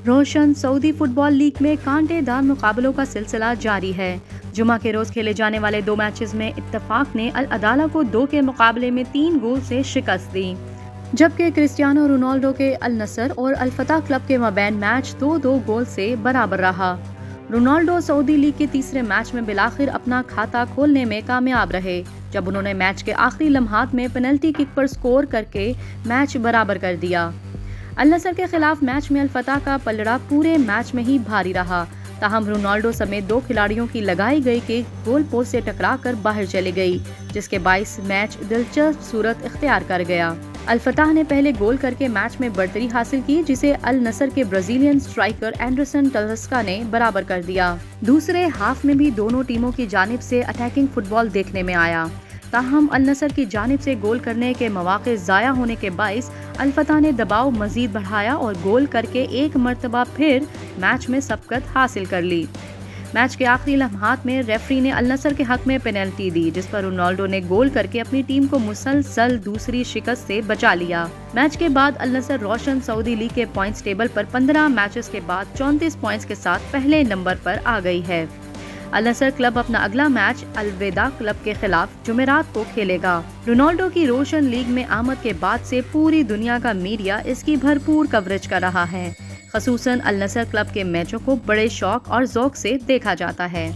रोशन Saudi football league में कांटेदार मुकाबलों का सिलसिला जारी है। जुमा के रोज खेले जाने वाले 2 मैचेस में इत्तेफाक ने अल अदाला को 2 के मुकाबले में 3 गोल से शिकस्त दी, जबकि क्रिस्टियानो रोनाल्डो के अल नसर और अल फतह क्लब के मबैन मैच 2-2 गोल से बराबर रहा। रोनाल्डो सऊदी लीग के तीसरे मैच में बिलाखिर अपना खाता खोलने में कामयाब रहे, जब उन्होंने मैच के आखिरी लम्हात में पेनल्टी किक पर स्कोर करके मैच बराबर कर दिया। अल नसर के खिलाफ मैच में अल फतह का पलड़ा पूरे मैच में ही भारी रहा, ताहम रोनाल्डो समेत 2 खिलाड़ियों की लगाई गई किक गोल पोस्ट से टकराकर बाहर चली गई, जिसके बाइस मैच दिलचस्प सूरत इख्तियार कर गया। अल फतह ने पहले गोल करके मैच में बढ़तरी हासिल की, जिसे अल नसर के ब्राजीलियन स्ट्राइकर एंडरसन टलस्का ने बराबर कर दिया। दूसरे हाफ में भी दोनों टीमों की जानिब से अटैकिंग फुटबॉल देखने में आया, ताहम अल नसर की जानिब से गोल करने के मौके ज़ाया होने के बाइस अल फतह ने दबाव मजीद बढ़ाया और गोल करके एक मरतबा फिर मैच में सबकत हासिल कर ली। मैच के आखिरी लम्हात में रेफरी ने अल नसर के हक में पेनल्टी दी, जिस पर रोनाल्डो ने गोल करके अपनी टीम को मुसलसल दूसरी शिकस्त से बचा लिया। मैच के बाद अल नसर रोशन सऊदी लीग के पॉइंट्स टेबल पर 15 मैचेस के बाद 34 पॉइंट्स के साथ पहले नंबर पर आ गई है। अल नसर क्लब अपना अगला मैच अल वेदा क्लब के खिलाफ जुमेरात को खेलेगा। रोनाल्डो की रोशन लीग में आमद के बाद से पूरी दुनिया का मीडिया इसकी भरपूर कवरेज कर रहा है। खसूसन अल नसर क्लब के मैचों को बड़े शौक और ज़ौक से देखा जाता है।